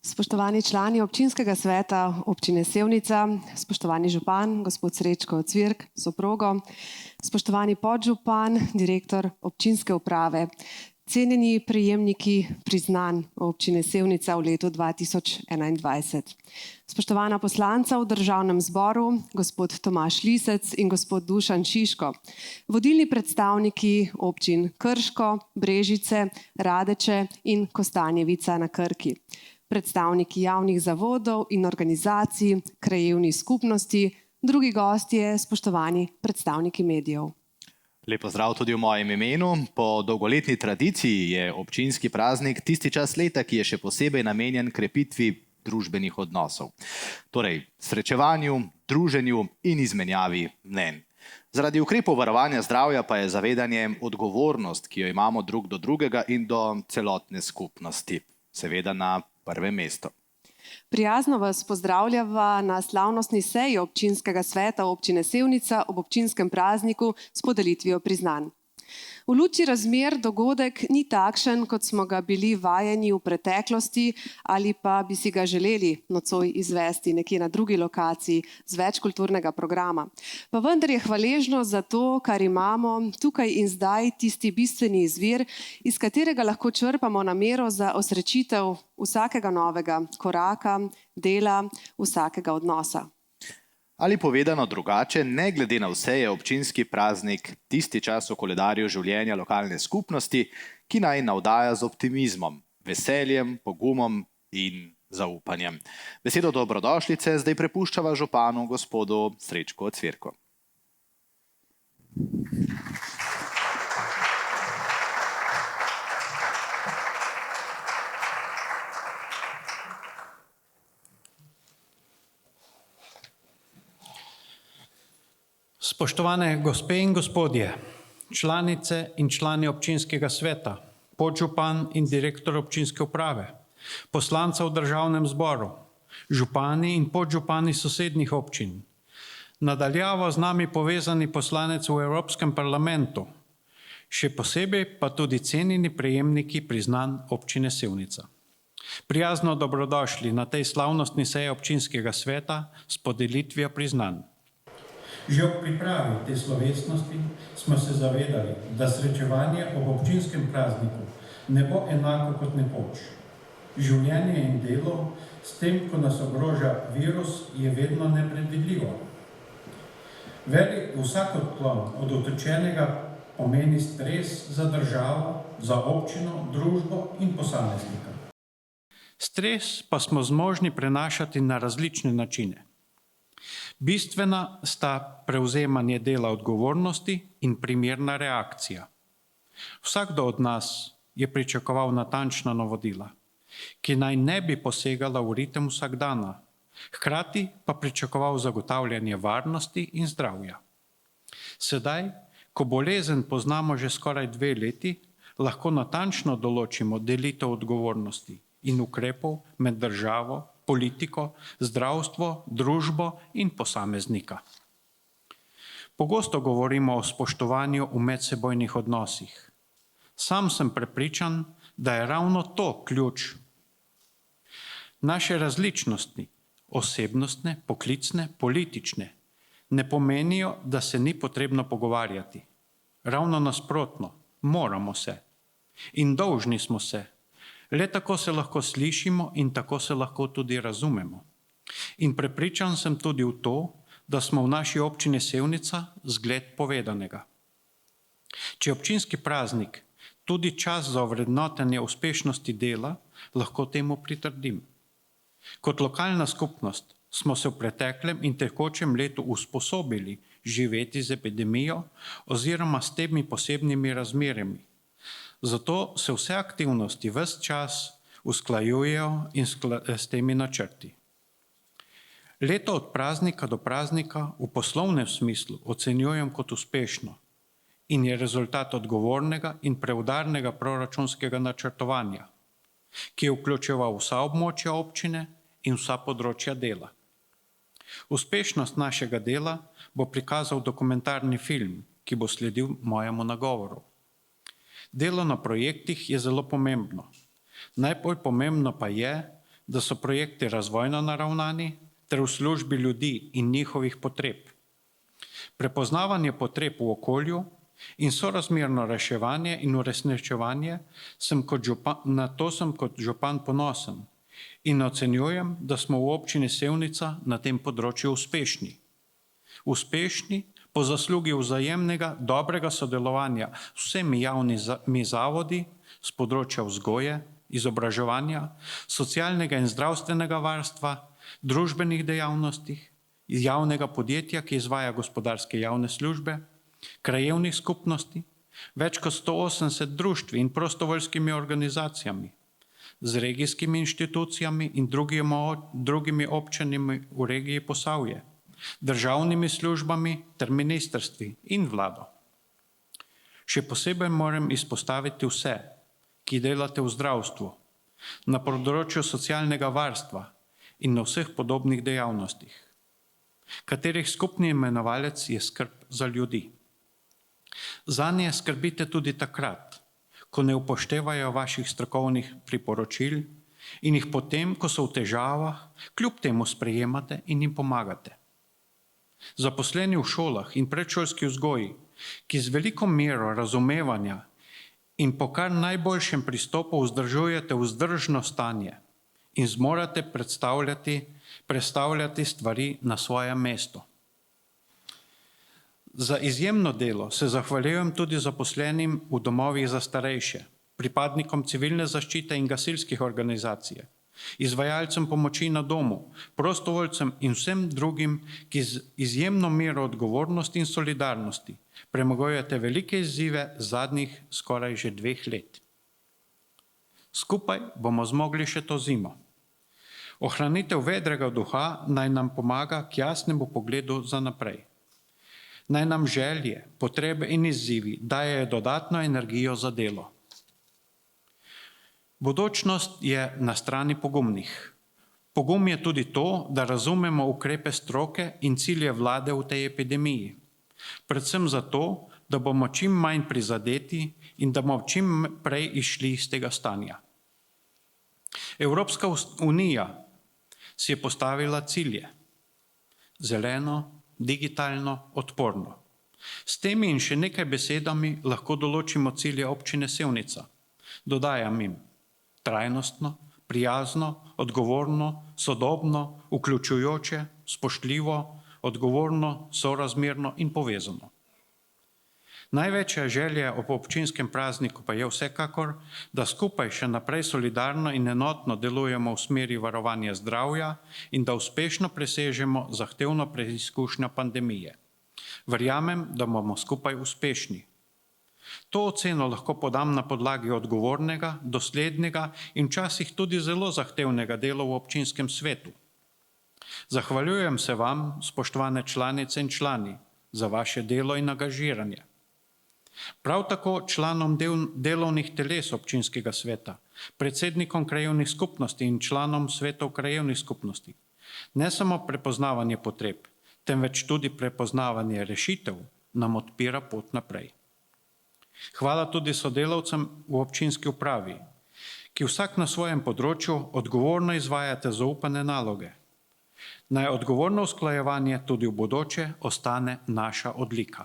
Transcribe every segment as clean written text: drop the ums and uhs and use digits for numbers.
Spoštovani člani občinskega sveta občine Sevnica, spoštovani župan, gospod Srečko Cvirk, soprogo, spoštovani podžupan, direktor občinske uprave, cenjeni prejemniki priznanj občine Sevnica v letu 2021. Spoštovana poslanca v državnem zboru, gospod Tomaž Lisec in gospod Dušan Šiško, vodilni predstavniki občin Krško, Brežice, Radeče in Kostanjevica na Krki, predstavniki javnih zavodov in organizacij, krajevnih skupnosti, drugi gostje, spoštovani predstavniki medijev. Lep pozdrav tudi v mojem imenu. Po dolgoletni tradiciji je občinski praznik tisti čas leta, ki je še posebej namenjen krepitvi družbenih odnosov. Torej, srečevanju, druženju in izmenjavi mnenj. Zaradi ukrepov varovanja zdravja pa je zavedanje odgovornost, ki jo imamo drug do drugega in do celotne skupnosti, seveda na prvem mestu. Prijazno vas pozdravljava na slavnostni seji občinskega sveta občine Sevnica ob občinskem prazniku s podelitvijo priznanj. V luči razmer dogodek ni takšen, kot smo ga bili vajeni v preteklosti ali pa bi si ga želeli nocoj izvesti nekje na drugi lokaciji z več kulturnega programa. Pa vendar je hvaležno za to, kar imamo tukaj in zdaj tisti bistveni izvir, iz katerega lahko črpamo namero za osrečitev vsakega novega koraka, dela, vsakega odnosa. Ali povedano drugače, ne glede na vse je občinski praznik tisti čas v koledarju življenja lokalne skupnosti, ki naj navdaja z optimizmom, veseljem, pogumom in zaupanjem. Besedo dobrodošlice zdaj prepuščava županu gospodu Srečku Cvirku. Spoštovane gospe in gospodje, članice in člani občinskega sveta, podžupan in direktor občinske uprave, poslanca v državnem zboru, župani in podžupani sosednjih občin, nadaljavo z nami povezani poslanec v Evropskem parlamentu, še posebej pa tudi cenjeni prejemniki priznanj občine Sevnica. Prijazno dobrodošli na tej slavnostni seji občinskega sveta s podelitvijo priznanj. Že ob pripravi te slovesnosti smo se zavedali, da srečevanje ob občinskem prazniku ne bo enako kot nekoč. Življenje in delo, s tem, ko nas ogroža virus, je vedno nepredvidljivo. Velik vsak odklon od otočenega pomeni stres za državo, za občino, družbo in posameznika. Stres pa smo zmožni prenašati na različne načine. Bistvena sta prevzemanje dela odgovornosti in primerna reakcija. Vsakdo od nas je pričakoval natančna navodila, ki naj ne bi posegala v ritem vsakdana, hkrati pa pričakoval zagotavljanje varnosti in zdravja. Sedaj, ko bolezen poznamo že skoraj 2 leti, lahko natančno določimo delitev odgovornosti in ukrepov med državo, politiko, zdravstvo, družbo in posameznika. Pogosto govorimo o spoštovanju v medsebojnih odnosih. Sam sem prepričan, da je ravno to ključ. Naše različnosti, osebnostne, poklicne, politične, ne pomenijo, da se ni potrebno pogovarjati. Ravno nasprotno, moramo se. In dolžni smo se. Le tako se lahko slišimo in tako se lahko tudi razumemo. In prepričan sem tudi v to, da smo v naši občini Sevnica zgled povedanega. Če je občinski praznik tudi čas za ovrednotenje uspešnosti dela, lahko temu pritrdim. Kot lokalna skupnost smo se v preteklem in tekočem letu usposobili živeti z epidemijo oziroma s temi posebnimi razmerami. Zato se vse aktivnosti ves čas usklajujejo in s temi načrti. Leto od praznika do praznika v poslovnem smislu ocenjujem kot uspešno in je rezultat odgovornega in preudarnega proračunskega načrtovanja, ki je vključeval vsa območja občine in vsa področja dela. Uspešnost našega dela bo prikazal dokumentarni film, ki bo sledil mojemu nagovoru. Delo na projektih je zelo pomembno. Najbolj pomembno pa je, da so projekti razvojno naravnani ter v službi ljudi in njihovih potreb. Prepoznavanje potreb v okolju in sorazmerno reševanje in uresničevanje na to sem kot župan ponosen in ocenjujem, da smo v občini Sevnica na tem področju uspešni. Uspešni po zaslugi vzajemnega dobrega sodelovanja s vsemi javnimi zavodi z področja vzgoje, izobraževanja, socialnega in zdravstvenega varstva, družbenih dejavnosti, javnega podjetja, ki izvaja gospodarske javne službe, krajevnih skupnosti, več kot 180 društvi in prostovoljskimi organizacijami, z regijskimi inštitucijami in drugimi občinami v regiji Posavje, državnimi službami ter ministrstvi in vlado. Še posebej moram izpostaviti vse, ki delate v zdravstvu, na področju socialnega varstva in na vseh podobnih dejavnostih, katerih skupni imenovalec je skrb za ljudi. Zanje skrbite tudi takrat, ko ne upoštevajo vaših strokovnih priporočil in jih potem, ko so v težavah, kljub temu sprejemate in jim pomagate. Zaposleni v šolah in predšolski vzgoji, ki z veliko mero razumevanja in po kar najboljšem pristopu vzdržujete vzdržno stanje in zmorete prestavljati stvari na svoje mesto. Za izjemno delo se zahvaljujem tudi zaposlenim v domovih za starejše, pripadnikom civilne zaščite in gasilskih organizacij, izvajalcem pomoči na domu, prostovoljcem in vsem drugim, ki z izjemno mero odgovornosti in solidarnosti premagujete velike izzive zadnjih skoraj že 2 let. Skupaj bomo zmogli še to zimo. Ohranitev vedrega duha naj nam pomaga k jasnemu pogledu za naprej. Naj nam želje, potrebe in izzivi dajejo dodatno energijo za delo. Bodočnost je na strani pogumnih. Pogum je tudi to, da razumemo ukrepe stroke in cilje vlade v tej epidemiji. Predvsem zato, da bomo čim manj prizadeti in da bomo čim prej išli iz tega stanja. Evropska unija si je postavila cilje: zeleno, digitalno, odporno. S temi in še nekaj besedami lahko določimo cilje občine Sevnica. Dodajam jim: trajnostno, prijazno, odgovorno, sodobno, vključujoče, spoštljivo, odgovorno, sorazmerno in povezano. Največja želja ob občinskem prazniku pa je vsekakor, da skupaj še naprej solidarno in enotno delujemo v smeri varovanja zdravja in da uspešno presežemo zahtevno preizkušnjo pandemije. Verjamem, da bomo skupaj uspešni. To oceno lahko podam na podlagi odgovornega, doslednega in včasih tudi zelo zahtevnega dela v občinskem svetu. Zahvaljujem se vam, spoštovane članice in člani, za vaše delo in angažiranje. Prav tako članom delovnih teles občinskega sveta, predsednikom krajevnih skupnosti in članom svetov krajevnih skupnosti. Ne samo prepoznavanje potreb, temveč tudi prepoznavanje rešitev nam odpira pot naprej. Hvala tudi sodelavcem v občinski upravi, ki vsak na svojem področju odgovorno izvajate zaupane naloge. Naj odgovorno usklajevanje tudi v bodoče ostane naša odlika.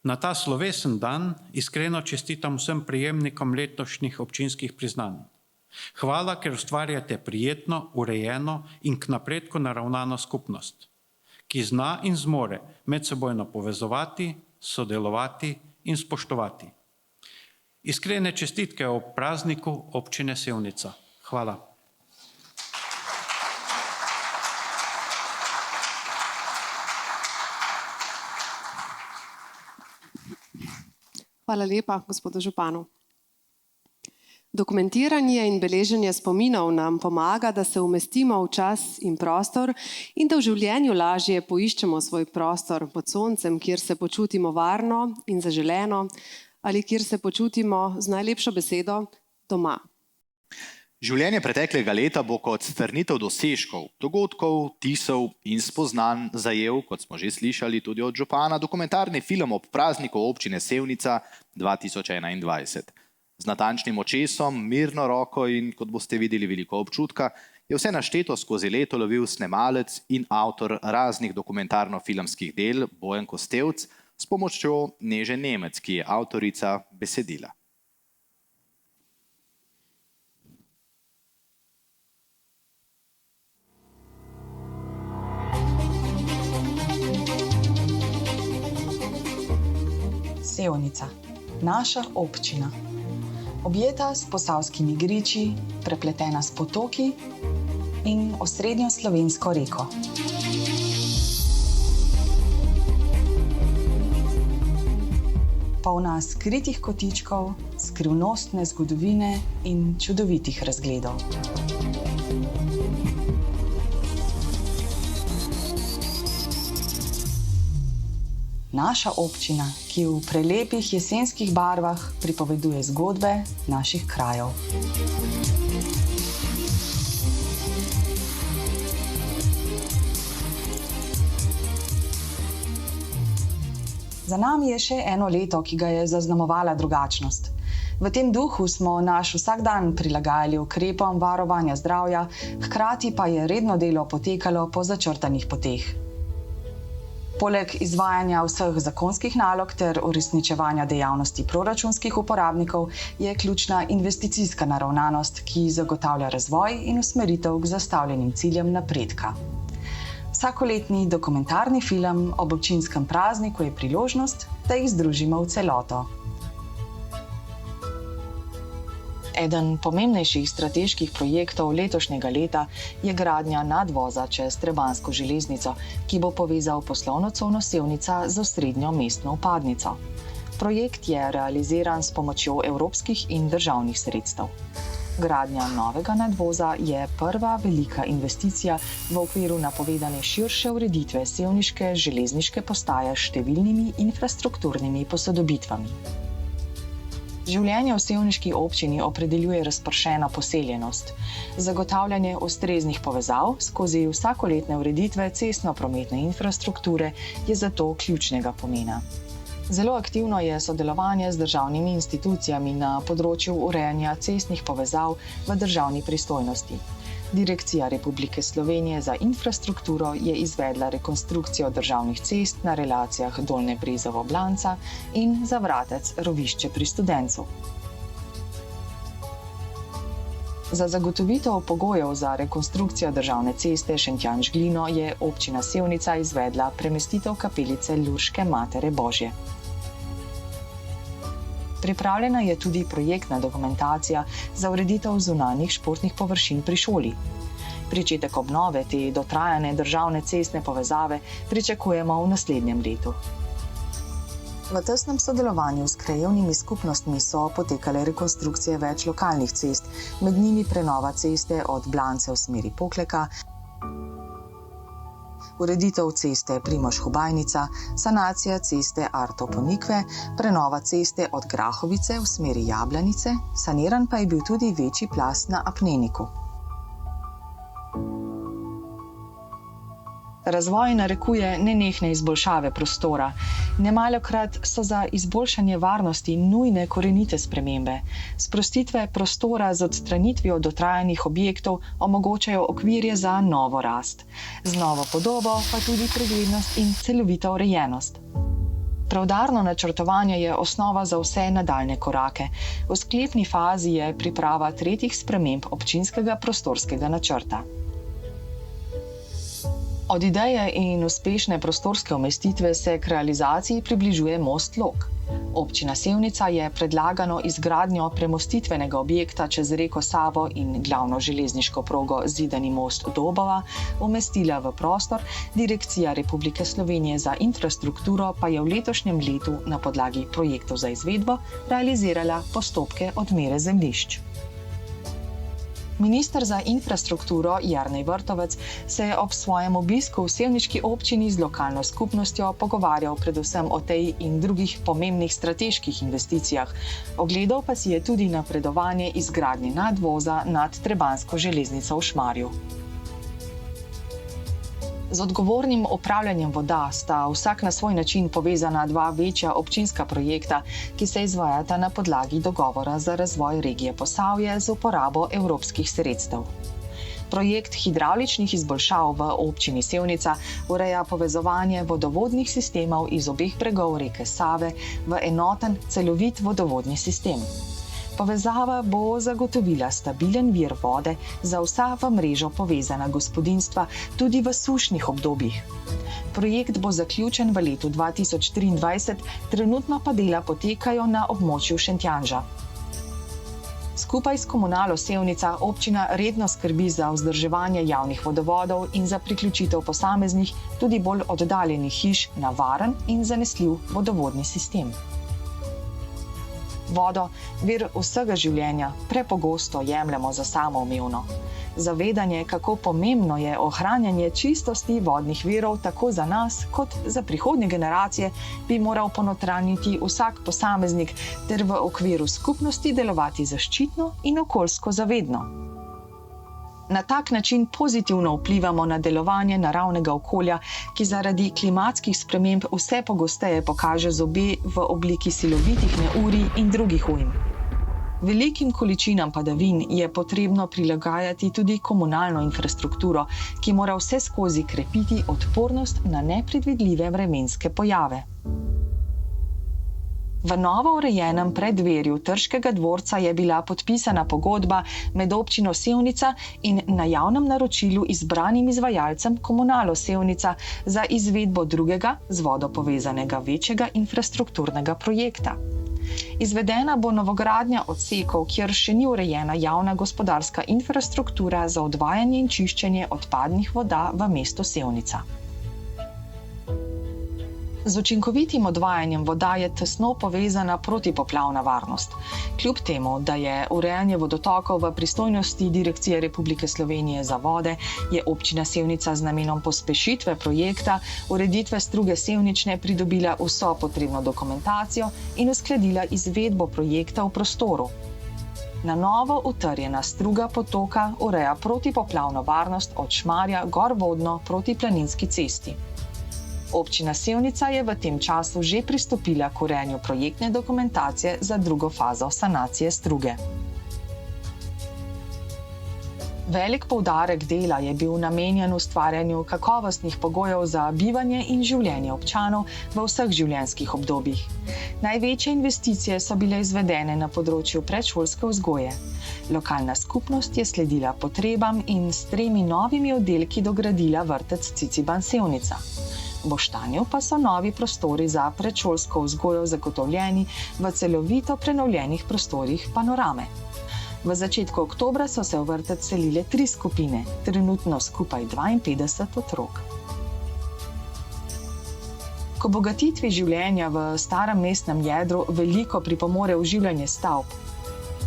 Na ta slovesen dan iskreno čestitam vsem prejemnikom letošnjih občinskih priznanj. Hvala, ker ustvarjate prijetno, urejeno in k napredku naravnano skupnost, ki zna in zmore medsebojno povezovati, sodelovati in spoštovati. Iskrene čestitke ob prazniku občine Sevnica. Hvala. Hvala lepa, gospodu županu. Dokumentiranje in beleženje spominov nam pomaga, da se umestimo v čas in prostor in da v življenju lažje poiščemo svoj prostor pod soncem, kjer se počutimo varno in zaželeno ali kjer se počutimo z najlepšo besedo doma. Življenje preteklega leta bo kot strnitev dosežkov, dogodkov, vtisov in spoznanj zajel, kot smo že slišali tudi od župana, dokumentarni film ob prazniku občine Sevnica 2021. Z natančnim očesom, mirno roko in, kot boste videli, veliko občutka, je vse našteto skozi leto lovil snemalec in avtor raznih dokumentarno-filmskih del Bojan Kostevc s pomočjo Neže Nemec, ki je avtorica besedila. Sevnica, naša občina. Objeta s posavskimi griči, prepletena s potoki in osrednjo slovensko reko. Polna skritih kotičkov, skrivnostne zgodovine in čudovitih razgledov. Naša občina, ki v prelepih jesenskih barvah pripoveduje zgodbe naših krajev. Za nami je še eno leto, ki ga je zaznamovala drugačnost. V tem duhu smo naš vsakdan prilagajali ukrepom varovanja zdravja, hkrati pa je redno delo potekalo po začrtanih poteh. Poleg izvajanja vseh zakonskih nalog ter uresničevanja dejavnosti proračunskih uporabnikov je ključna investicijska naravnanost, ki zagotavlja razvoj in usmeritev k zastavljenim ciljem napredka. Vsakoletni dokumentarni film ob občinskem prazniku je priložnost, da jih združimo v celoto. Eden pomembnejših strateških projektov letošnjega leta je gradnja nadvoza čez Trebanjsko železnico, ki bo povezal poslovno cono Sevnica z osrednjo mestno vpadnico. Projekt je realiziran s pomočjo evropskih in državnih sredstev. Gradnja novega nadvoza je prva velika investicija v okviru napovedane širše ureditve sevniške železniške postaje s številnimi infrastrukturnimi posodobitvami. Življenje v sevniški občini opredeljuje razpršeno poseljenost. Zagotavljanje ustreznih povezav skozi vsakoletne ureditve cestno-prometne infrastrukture je zato ključnega pomena. Zelo aktivno je sodelovanje z državnimi institucijami na področju urejanja cestnih povezav v državni pristojnosti. Direkcija Republike Slovenije za infrastrukturo je izvedla rekonstrukcijo državnih cest na relacijah Dolnje Brezovo-Blanca in Zavratec Rovišče pri Studencu. Za zagotovitev pogojev za rekonstrukcijo državne ceste Šentjanž-Glino je občina Sevnica izvedla premestitev kapelice Lurške Matere Božje. Pripravljena je tudi projektna dokumentacija za ureditev zunanjih športnih površin pri šoli. Pričetek obnove te dotrajane državne cestne povezave pričakujemo v naslednjem letu. V tesnem sodelovanju s krajevnimi skupnostmi so potekale rekonstrukcije več lokalnih cest, med njimi prenova ceste od Blance v smeri Pokleka, ureditev ceste Primož-Hubajnica, sanacija ceste Arto-Ponikve, prenova ceste od Grahovice v smeri Jablanice, saniran pa je bil tudi večji plaz na Apneniku. Razvoj narekuje nenehne izboljšave prostora. Nemalokrat so za izboljšanje varnosti nujne korenite spremembe. Sprostitve prostora z odstranitvijo dotrajanih objektov omogočajo okvirje za novo rast. Z novo podobo pa tudi preglednost in celovita urejenost. Preudarno načrtovanje je osnova za vse nadaljne korake. V sklepni fazi je priprava tretjih sprememb občinskega prostorskega načrta. Od ideje in uspešne prostorske umestitve se k realizaciji približuje most Log. Občina Sevnica je predlagano izgradnjo premostitvenega objekta čez reko Savo in glavno železniško progo Zidani most Dobova umestila v prostor, Direkcija Republike Slovenije za infrastrukturo pa je v letošnjem letu na podlagi projektov za izvedbo realizirala postopke odmere zemljišč. Minister za infrastrukturo Jernej Vrtovec se je ob svojem obisku v sevniški občini z lokalno skupnostjo pogovarjal predvsem o tej in drugih pomembnih strateških investicijah. Ogledal pa si je tudi napredovanje izgradnje nadvoza nad Trebanjsko železnico v Šmarju. Z odgovornim upravljanjem voda sta vsak na svoj način povezana dva večja občinska projekta, ki se izvajata na podlagi dogovora za razvoj regije Posavje z uporabo evropskih sredstev. Projekt hidravličnih izboljšav v občini Sevnica ureja povezovanje vodovodnih sistemov iz obeh bregov reke Save v enoten, celovit vodovodni sistem. Povezava bo zagotovila stabilen vir vode za vsa v mrežo povezana gospodinjstva tudi v sušnih obdobjih. Projekt bo zaključen v letu 2023, trenutno pa dela potekajo na območju Šentjanža. Skupaj s Komunalo Sevnica občina redno skrbi za vzdrževanje javnih vodovodov in za priključitev posameznih, tudi bolj oddaljenih hiš na varen in zanesljiv vodovodni sistem. Vodo, vir vsega življenja, prepogosto jemljemo za samoumevno. Zavedanje, kako pomembno je ohranjanje čistosti vodnih virov tako za nas kot za prihodnje generacije, bi moral ponotranjiti vsak posameznik ter v okviru skupnosti delovati zaščitno in okoljsko zavedno. Na tak način pozitivno vplivamo na delovanje naravnega okolja, ki zaradi klimatskih sprememb vse pogosteje pokaže zobe v obliki silovitih neurij in drugih ujm. Velikim količinam padavin je potrebno prilagajati tudi komunalno infrastrukturo, ki mora vseskozi krepiti odpornost na nepredvidljive vremenske pojave. V novo urejenem preddverju Trškega dvorca je bila podpisana pogodba med občino Sevnica in na javnem naročilu izbranim izvajalcem Komunalo Sevnica za izvedbo drugega z vodo povezanega večjega infrastrukturnega projekta. Izvedena bo novogradnja odsekov, kjer še ni urejena javna gospodarska infrastruktura za odvajanje in čiščenje odpadnih voda v mestu Sevnica. Z učinkovitim odvajanjem voda je tesno povezana protipoplavna varnost. Kljub temu, da je urejanje vodotokov v pristojnosti Direkcije Republike Slovenije za vode, je občina Sevnica z namenom pospešitve projekta ureditve struge Sevnične pridobila vso potrebno dokumentacijo in uskladila izvedbo projekta v prostoru. Na novo utrjena struga potoka ureja protipoplavno varnost od Šmarja gorvodno proti Planinski cesti. Občina Sevnica je v tem času že pristopila k urejanju projektne dokumentacije za drugo fazo sanacije struge. Velik poudarek dela je bil namenjen ustvarjanju kakovostnih pogojev za bivanje in življenje občanov v vseh življenjskih obdobjih. Največje investicije so bile izvedene na področju predšolske vzgoje. Lokalna skupnost je sledila potrebam in s 3 novimi oddelki dogradila vrtec Ciciban Sevnica. V Boštanju pa so novi prostori za predšolsko vzgojo zagotovljeni v celovito prenovljenih prostorih Panorame. V začetku oktobra so se v vrtec selile 3 skupine, trenutno skupaj 52 otrok. K obogatitvi življenja v starem mestnem jedru veliko pripomore oživljanje stavb.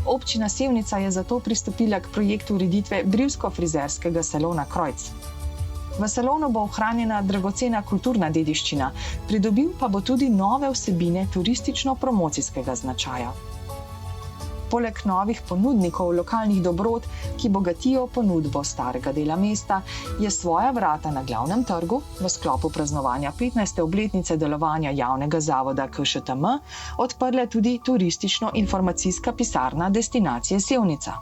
Občina Sevnica je zato pristopila k projektu ureditve brivsko-frizerskega salona Krojc. V salonu bo ohranjena dragocena kulturna dediščina, pridobil pa bo tudi nove vsebine turistično-promocijskega značaja. Poleg novih ponudnikov lokalnih dobrot, ki bogatijo ponudbo starega dela mesta, je svoja vrata na glavnem trgu v sklopu praznovanja 15. obletnice delovanja javnega zavoda KŠTM odprla tudi turistično-informacijska pisarna destinacije Sevnica.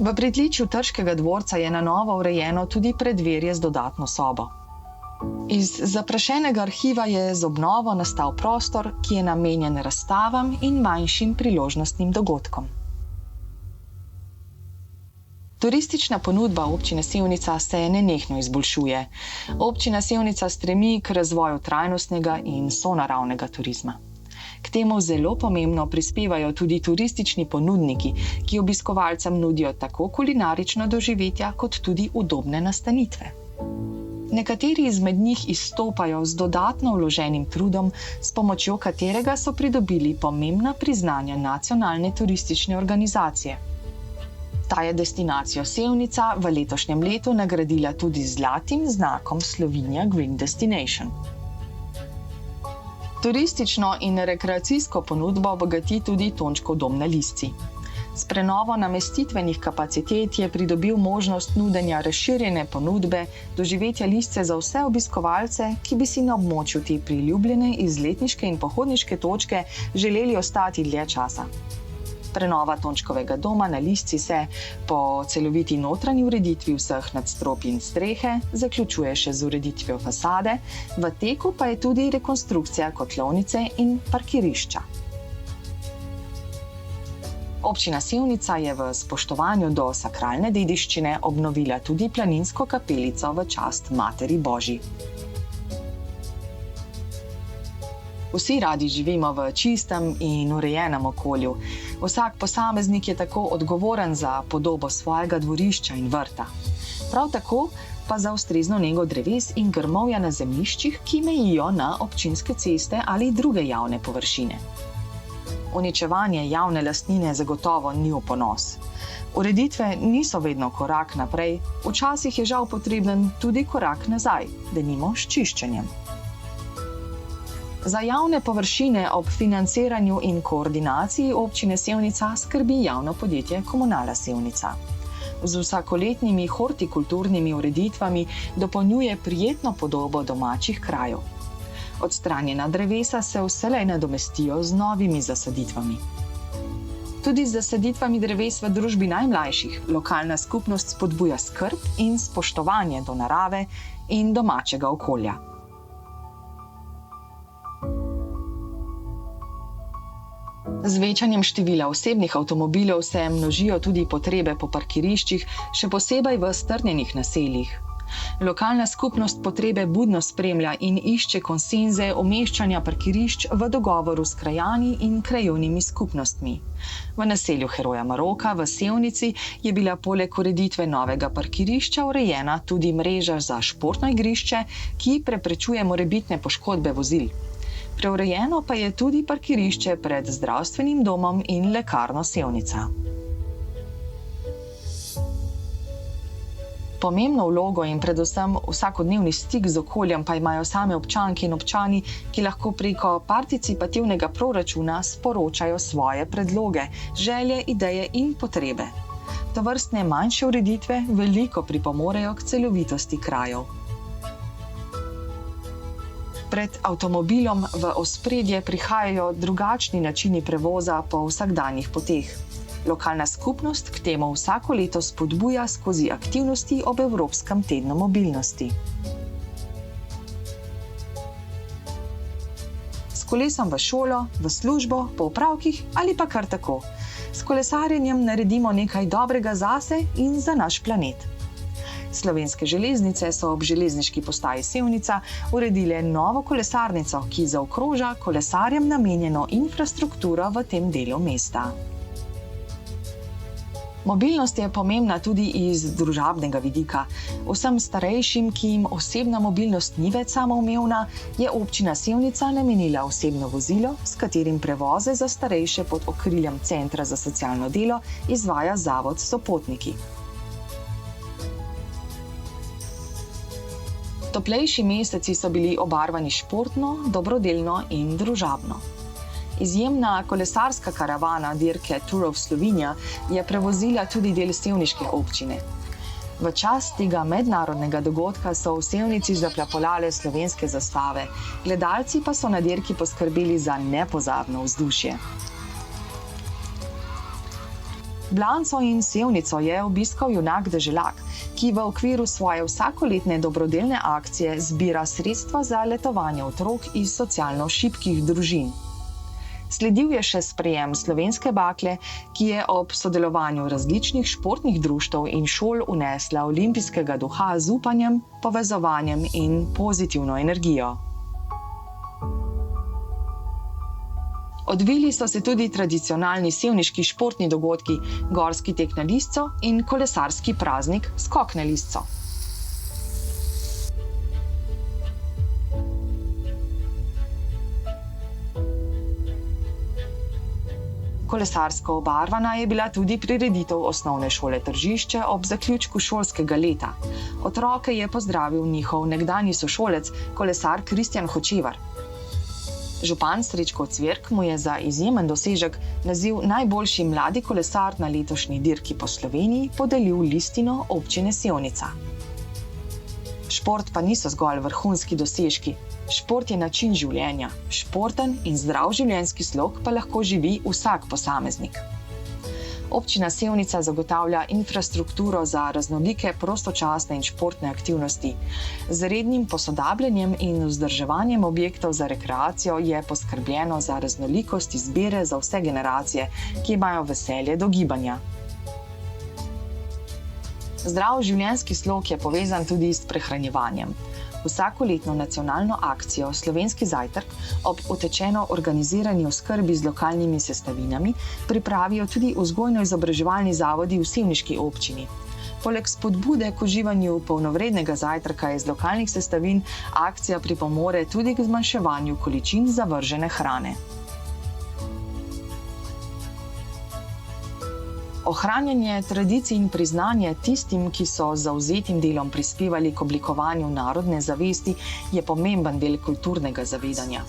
V pritličju Trškega dvorca je na novo urejeno tudi preddverje z dodatno sobo. Iz zaprašenega arhiva je z obnovo nastal prostor, ki je namenjen razstavam in manjšim priložnostnim dogodkom. Turistična ponudba občine Sevnica se nenehno izboljšuje. Občina Sevnica stremi k razvoju trajnostnega in sonaravnega turizma. K temu zelo pomembno prispevajo tudi turistični ponudniki, ki obiskovalcem nudijo tako kulinarično doživetja, kot tudi udobne nastanitve. Nekateri izmed njih izstopajo z dodatno vloženim trudom, s pomočjo katerega so pridobili pomembna priznanja nacionalne turistične organizacije. Ta je destinacijo Sevnica v letošnjem letu nagradila tudi z zlatim znakom Slovenia Green Destination. Turistično in rekreacijsko ponudbo bogati tudi Tončkov dom na Lisci. S prenovo namestitvenih kapacitet je pridobil možnost nudenja razširjene ponudbe, doživetja listce za vse obiskovalce, ki bi si na območju te priljubljene izletniške in pohodniške točke želeli ostati dlje časa. Prenova Tončkovega doma na Listci se po celoviti notranji ureditvi vseh nadstropij in strehe zaključuje še z ureditvijo fasade, v teku pa je tudi rekonstrukcija kotlovnice in parkirišča. Občina Sevnica je v spoštovanju do sakralne dediščine obnovila tudi planinsko kapelico v čast Materi Božji. Vsi radi živimo v čistem in urejenem okolju. Vsak posameznik je tako odgovoren za podobo svojega dvorišča in vrta. Prav tako pa za ustrezno nego dreves in grmovja na zemljiščih, ki mejijo na občinske ceste ali druge javne površine. Uničevanje javne lastnine zagotovo ni v ponos. Ureditve niso vedno korak naprej, včasih je žal potreben tudi korak nazaj, denimo s čiščenjem. Za javne površine ob financiranju in koordinaciji občine Sevnica skrbi javno podjetje Komunala Sevnica. Z vsakoletnimi hortikulturnimi ureditvami dopolnjuje prijetno podobo domačih krajev. Odstranjena drevesa se vselej nadomestijo z novimi zasaditvami. Tudi z zasaditvami dreves v družbi najmlajših lokalna skupnost spodbuja skrb in spoštovanje do narave in domačega okolja. Z večanjem števila osebnih avtomobilov se množijo tudi potrebe po parkiriščih, še posebej v strnjenih naseljih. Lokalna skupnost potrebe budno spremlja in išče konsenze umeščanja parkirišč v dogovoru s krajani in krajevnimi skupnostmi. V naselju Heroja Maroka v Sevnici je bila poleg ureditve novega parkirišča urejena tudi mreža za športno igrišče, ki preprečuje morebitne poškodbe vozil. Preurejeno pa je tudi parkirišče pred zdravstvenim domom in lekarno Sevnica. Pomembno vlogo in predvsem vsakodnevni stik z okoljem pa imajo same občanke in občani, ki lahko preko participativnega proračuna sporočajo svoje predloge, želje, ideje in potrebe. Tovrstne manjše ureditve veliko pripomorejo k celovitosti krajev. Pred avtomobilom v ospredje prihajajo drugačni načini prevoza po vsakdanjih poteh. Lokalna skupnost k temu vsako leto spodbuja skozi aktivnosti ob Evropskem tednu mobilnosti. S kolesom v šolo, v službo, po opravkih ali pa kar tako. S kolesarjenjem naredimo nekaj dobrega zase in za naš planet. Slovenske železnice so ob železniški postaji Sevnica uredile novo kolesarnico, ki zaokroža kolesarjem namenjeno infrastrukturo v tem delu mesta. Mobilnost je pomembna tudi iz družabnega vidika. Vsem starejšim, ki jim osebna mobilnost ni več samoumevna, je občina Sevnica namenila osebno vozilo, s katerim prevoze za starejše pod okriljem Centra za socialno delo izvaja zavod Sopotniki. Toplejši meseci so bili obarvani športno, dobrodelno in družabno. Izjemna kolesarska karavana dirke Tour of Slovenia je prevozila tudi del sevniške občine. V čast tega mednarodnega dogodka so v Sevnici zaplapolale slovenske zastave, gledalci pa so na dirki poskrbeli za nepozabno vzdušje. Blanco in Sevnico je obiskal junak Deželak, ki v okviru svoje vsakoletne dobrodelne akcije zbira sredstva za letovanje otrok iz socialno šibkih družin. Sledil je še sprejem slovenske bakle, ki je ob sodelovanju različnih športnih društev in šol vnesla olimpijskega duha z upanjem, povezovanjem in pozitivno energijo. Odvili so se tudi tradicionalni sevniški športni dogodki, gorski tek na Listco in kolesarski praznik Skok na Listco. Kolesarsko obarvana je bila tudi prireditev osnovne šole Tržišče ob zaključku šolskega leta. Otroke je pozdravil njihov nekdanji sošolec, kolesar Kristjan Hočevar. Župan Srečko Cvirk mu je za izjemen dosežek naziv najboljši mladi kolesar na letošnji dirki po Sloveniji podelil listino občine Sevnica. Šport pa niso zgolj vrhunski dosežki. Šport je način življenja. Športen in zdrav življenjski slog pa lahko živi vsak posameznik. Občina Sevnica zagotavlja infrastrukturo za raznolike prostočasne in športne aktivnosti. Z rednim posodabljanjem in vzdrževanjem objektov za rekreacijo je poskrbljeno za raznolikost izbire za vse generacije, ki imajo veselje do gibanja. Zdrav življenjski slog je povezan tudi s prehranjevanjem. Vsakoletno nacionalno akcijo Slovenski zajtrk ob utečeno organizirani oskrbi z lokalnimi sestavinami pripravijo tudi vzgojno-izobraževalni zavodi v sevniški občini. Poleg spodbude k uživanju polnovrednega zajtrka iz lokalnih sestavin, akcija pripomore tudi k zmanjševanju količin zavržene hrane. Ohranjanje tradicij in priznanje tistim, ki so z zavzetim delom prispevali k oblikovanju narodne zavesti, je pomemben del kulturnega zavedanja.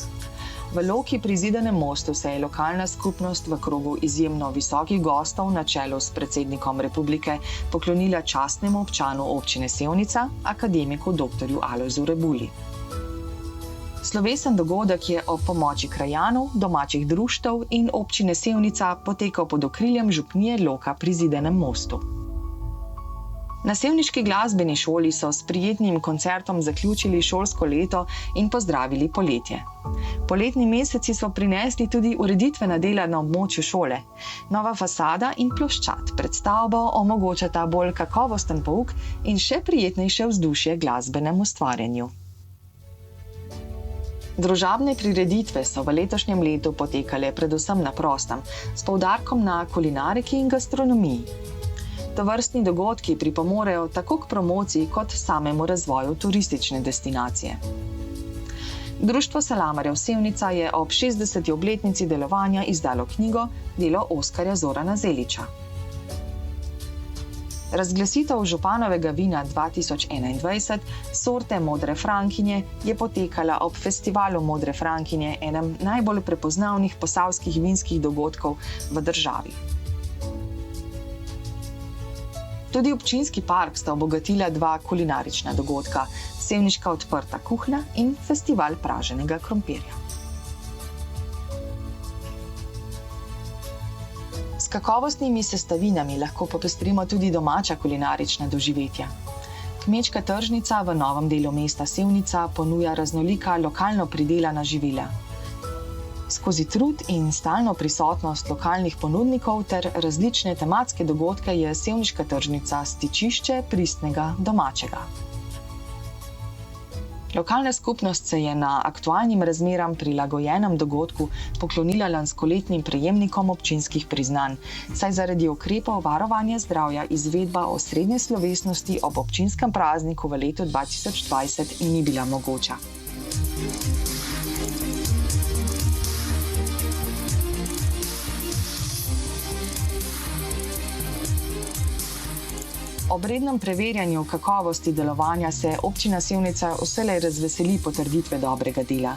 V Loki pri Zidanem mostu se je lokalna skupnost v krogu izjemno visokih gostov na čelu s predsednikom republike poklonila častnemu občanu občine Sevnica, akademiku dr. Alojzu Rebuli. Slovesen dogodek je ob pomoči krajanov, domačih društev in občine Sevnica potekal pod okriljem župnije Loka pri Zidanem mostu. Na sevniški glasbeni šoli so s prijetnim koncertom zaključili šolsko leto in pozdravili poletje. Poletni meseci so prinesli tudi ureditvena dela na območju šole. Nova fasada in ploščad pred stavbo omogočata bolj kakovosten pouk in še prijetnejše vzdušje glasbenemu ustvarjanju. Družabne prireditve so v letošnjem letu potekale predvsem na prostem, s poudarkom na kulinariki in gastronomiji. Tovrstni dogodki pripomorejo tako k promociji kot samemu razvoju turistične destinacije. Društvo salamarjev Sevnica je ob 60. obletnici delovanja izdalo knjigo Delo Oskarja Zorana Zeliča. Razglasitev županovega vina 2021, sorte Modre Frankinje, je potekala ob festivalu Modre Frankinje, enem najbolj prepoznavnih posavskih vinskih dogodkov v državi. Tudi občinski park sta obogatila dva kulinarična dogodka, Sevniška odprta kuhna in festival praženega krompirja. S kakovostnimi sestavinami lahko popestrimo tudi domača kulinarična doživetja. Kmečka tržnica v novem delu mesta Sevnica ponuja raznolika lokalno pridelana živila. Skozi trud in stalno prisotnost lokalnih ponudnikov ter različne tematske dogodke je sevniška tržnica stičišče pristnega domačega. Lokalna skupnost se je na aktualnim razmeram prilagojenem dogodku poklonila lanskoletnim prejemnikom občinskih priznanj, saj zaradi ukrepov varovanja zdravja izvedba osrednje slovesnosti ob občinskem prazniku v letu 2020 ni bila mogoča. Ob rednem preverjanju kakovosti delovanja se občina Sevnica vselej razveseli potrditve dobrega dela.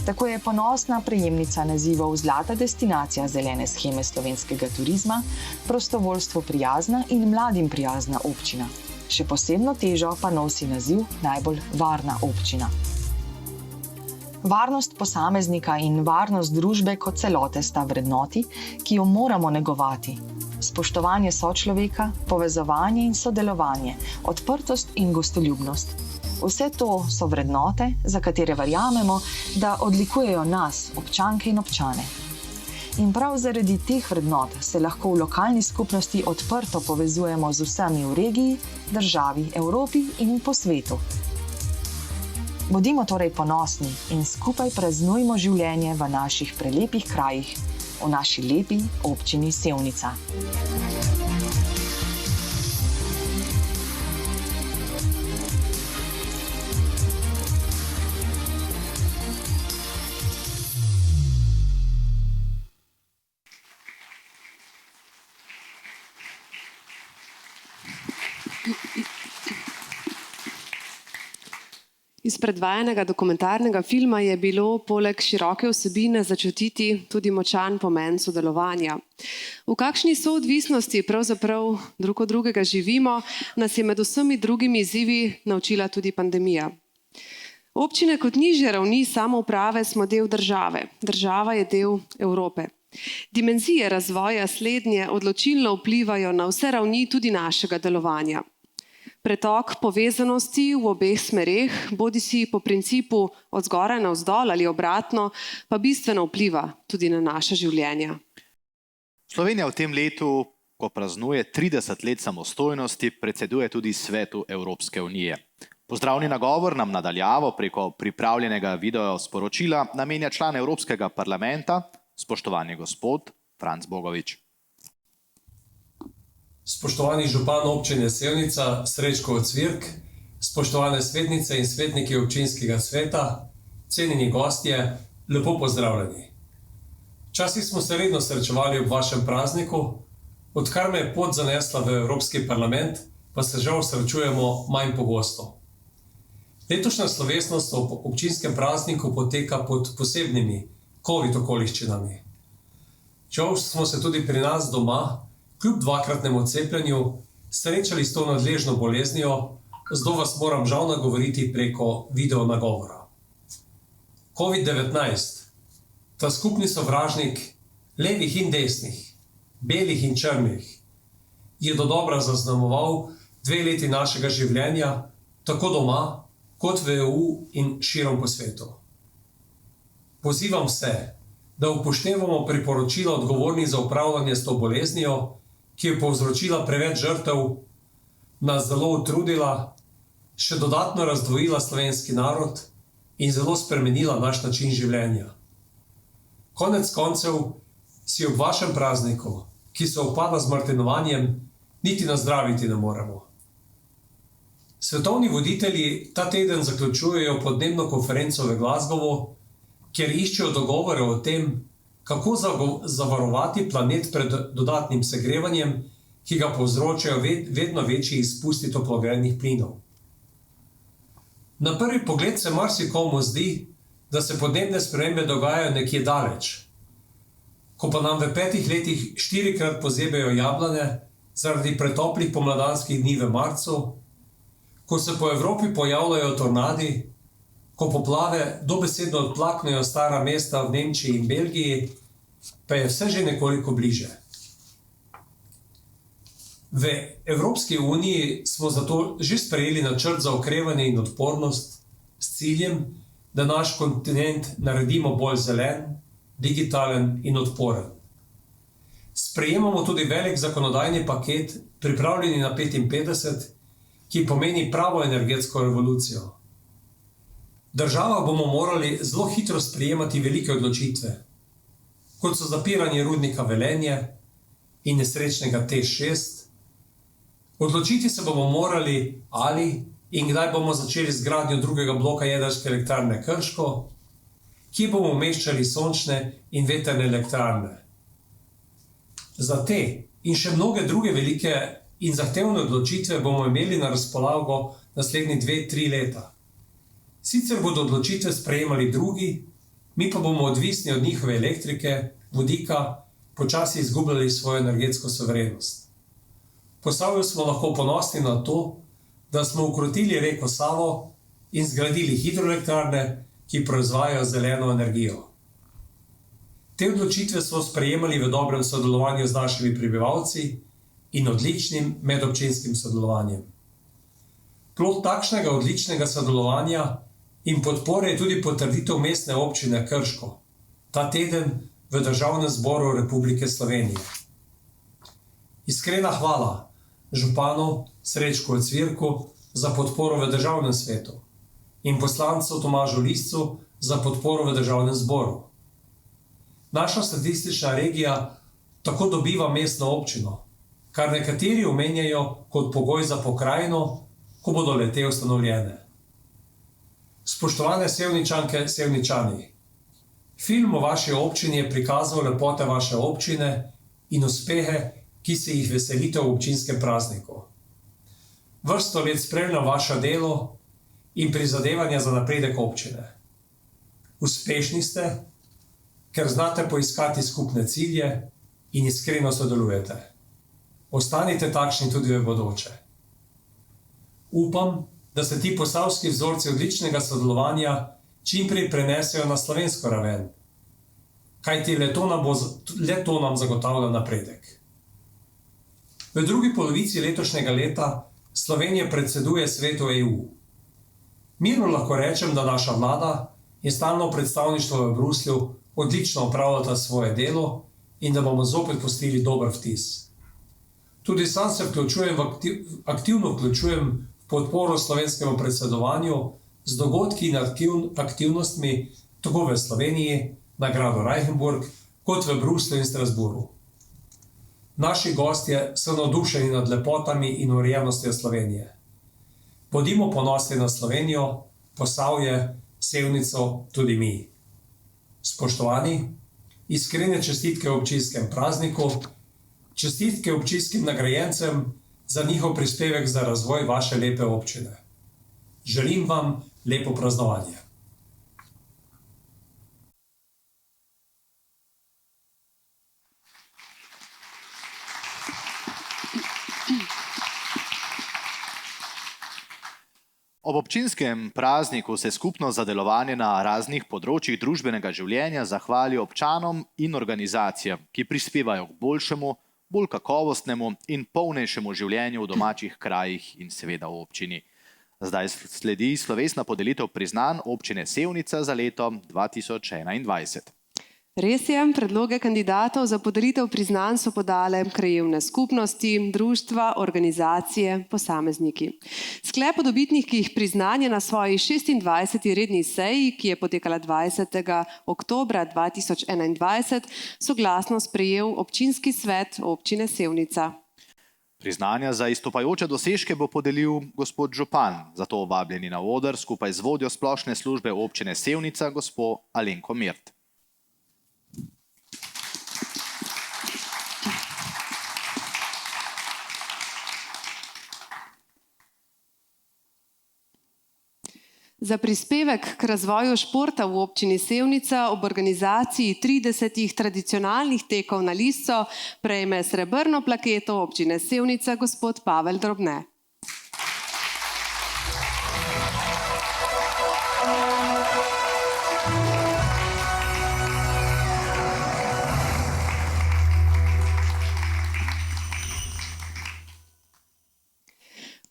Tako je ponosna prejemnica nazivov Zlata destinacija zelene sheme slovenskega turizma, prostovoljstvo prijazna in mladim prijazna občina. Še posebno težo pa nosi naziv najbolj varna občina. Varnost posameznika in varnost družbe kot celote sta vrednoti, ki jo moramo negovati. Spoštovanje sočloveka, povezovanje in sodelovanje, odprtost in gostoljubnost. Vse to so vrednote, za katere verjamemo, da odlikujejo nas, občanke in občane. In prav zaradi teh vrednot se lahko v lokalni skupnosti odprto povezujemo z vsemi v regiji, državi, Evropi in po svetu. Bodimo torej ponosni in skupaj praznujmo življenje v naših prelepih krajih, v naši lepi občini Sevnica. Iz predvajanega dokumentarnega filma je bilo poleg široke vsebine začutiti tudi močan pomen sodelovanja. V kakšni soodvisnosti pravzaprav drug od drugega živimo, nas je med vsemi drugimi izzivi naučila tudi pandemija. Občine kot nižje ravni samouprave smo del države. Država je del Evrope. Dimenzije razvoja slednje odločilno vplivajo na vse ravni tudi našega delovanja. Pretok povezanosti v obeh smereh, bodisi po principu od zgoraj navzdol ali obratno, pa bistveno vpliva tudi na naša življenja. Slovenija v tem letu, ko praznuje 30 let samostojnosti, predseduje tudi Svetu Evropske unije. Pozdravni nagovor nam nadaljavo preko pripravljenega video sporočila namenja član Evropskega parlamenta, spoštovani gospod Franc Bogovič. Spoštovani župan občine Sevnica Srečko Ocvirk, spoštovane svetnice in svetniki občinskega sveta, cenjeni gostje, lepo pozdravljeni. Včasih smo se redno srečevali ob vašem prazniku, odkar me je pot zanesla v Evropski parlament, pa se žal srečujemo manj pogosto. Letošnja slovesnost ob občinskem prazniku poteka pod posebnimi COVID okoliščinami. Žal smo se tudi pri nas doma, kljub dvakratnemu cepljenju, srečali s to nadležno boleznijo, zato vas moram žal nagovoriti preko video nagovora. COVID-19, ta skupni sovražnik levih in desnih, belih in črnih, je dodobra zaznamoval 2 leti našega življenja, tako doma, kot v EU in širom po svetu. Pozivam se, da upoštevamo priporočila odgovornih za upravljanje s to boleznijo, ki je povzročila preveč žrtev, nas zelo utrudila, še dodatno razdvojila slovenski narod in zelo spremenila naš način življenja. Konec koncev si ob vašem prazniku, ki se upada z martinovanjem, niti nazdraviti ne moremo. Svetovni voditelji ta teden zaključujejo podnebno konferenco v Glasgowu, kjer iščejo dogovore o tem, kako zavarovati planet pred dodatnim segrevanjem, ki ga povzročajo vedno večji izpusti toplogrednih plinov. Na prvi pogled se marsikomu zdi, da se podnebne spremembe dogajajo nekje daleč. Ko pa nam v 5 letih 4-krat pozebejo jablane zaradi pretoplih pomladanskih dni v marcu, ko se po Evropi pojavljajo tornadi, ko poplave dobesedno odplaknejo stara mesta v Nemčiji in Belgiji, pa je vse že nekoliko bliže. V Evropski uniji smo zato že sprejeli načrt za okrevanje in odpornost s ciljem, da naš kontinent naredimo bolj zelen, digitalen in odporen. Sprejemamo tudi velik zakonodajni paket, pripravljeni na 55, ki pomeni pravo energetsko revolucijo. Država bomo morali zelo hitro sprejemati velike odločitve, kot so zapiranje rudnika Velenje in nesrečnega TEŠ6. Odločiti se bomo morali, ali in kdaj bomo začeli z gradnjo drugega bloka jedrske elektrarne Krško, kje bomo umeščali sončne in vetrne elektrarne. Za te in še mnoge druge velike in zahtevne odločitve bomo imeli na razpolago naslednji 2-3 leta. Sicer bodo odločitve sprejemali drugi, mi pa bomo odvisni od njihove elektrike, vodika, počasi izgubljali svojo energetsko suverenost. Po Posavju smo lahko ponosni na to, da smo ukrotili reko Savo in zgradili hidroelektrarne, ki proizvajajo zeleno energijo. Te odločitve smo sprejemali v dobrem sodelovanju z našimi prebivalci in odličnim medobčinskim sodelovanjem. Plod takšnega odličnega sodelovanja in podpore je tudi potrditev mestne občine Krško, ta teden v Državnem zboru Republike Slovenije. Iskrena hvala županu Srečku Ocvirku za podporo v Državnem svetu in poslancu Tomažu Liscu za podporo v Državnem zboru. Naša statistična regija tako dobiva mestno občino, kar nekateri omenjajo kot pogoj za pokrajino, ko bodo le-te ustanovljene. Spoštovane Sevničanke, Sevničani, film o vaši občini je prikazal lepote vaše občine in uspehe, ki se jih veselite v občinskem prazniku. Vrsto let spremljam vaše delo in prizadevanja za napredek občine. Uspešni ste, ker znate poiskati skupne cilje in iskreno sodelujete. Ostanite takšni tudi v bodoče. Upam, da se ti posavski vzorci odličnega sodelovanja čim prej prenesejo na slovensko raven, kajti le to nam zagotavlja napredek. V drugi polovici letošnjega leta Slovenija predseduje Svetu EU. Mirno lahko rečem, da naša vlada in stalno predstavništvo v Bruslju odlično opravljata svoje delo in da bomo zopet pustili dober vtis. Tudi sam se aktivno vključujem v podporo slovenskemu predsedovanju z dogodki in aktivnostmi tako v Sloveniji, na gradu Reichenburg, kot v Bruslju in Strasbourgu. Naši gostje so navdušeni nad lepotami in urejenostjo Slovenije. Bodimo ponosni na Slovenijo, Posavje, Sevnico, tudi mi. Spoštovani, iskrene čestitke občinskem prazniku, čestitke občinskim nagrajencem za njihov prispevek za razvoj vaše lepe občine. Želim vam lepo praznovanje. Ob občinskem prazniku se skupno za delovanje na raznih področjih družbenega življenja zahvali občanom in organizacijam, ki prispevajo k boljšemu, bolj kakovostnemu in polnejšemu življenju v domačih krajih in seveda v občini. Zdaj sledi slovesna podelitev priznanj občine Sevnica za leto 2021. Res je, predloge kandidatov za podelitev priznanj so podale krajevne skupnosti, društva, organizacije, posamezniki. Sklep o dobitnikih priznanja na svoji 26. redni seji, ki je potekala 20. oktobra 2021, soglasno sprejel občinski svet občine Sevnica. Priznanja za izstopajoče dosežke bo podelil gospod župan, zato vabljeni na oder skupaj z vodjo splošne službe občine Sevnica, gospod Alenko Mirt. Za prispevek k razvoju športa v občini Sevnica ob organizaciji 30 tradicionalnih tekov na Lisco prejme srebrno plaketo občine Sevnica gospod Pavel Drobne.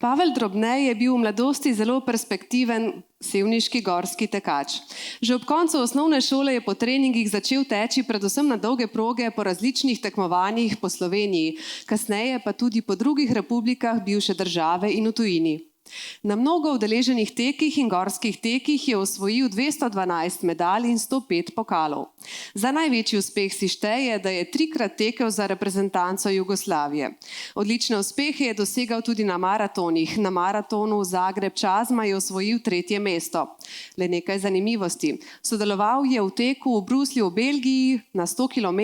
Pavel Drobne je bil v mladosti zelo perspektiven sevniški gorski tekač. Že ob koncu osnovne šole je po treningih začel teči predvsem na dolge proge po različnih tekmovanjih po Sloveniji, kasneje pa tudi po drugih republikah bivše države in v tujini. Na mnogo udeleženih tekih in gorskih tekih je osvojil 212 medalj in 105 pokalov. Za največji uspeh si šteje, da je 3-krat tekel za reprezentanco Jugoslavije. Odlične uspehe je dosegal tudi na maratonih. Na maratonu Zagreb-Čazma je osvojil 3. mesto. Le nekaj zanimivosti. Sodeloval je v teku v Bruslju v Belgiji na 100 km,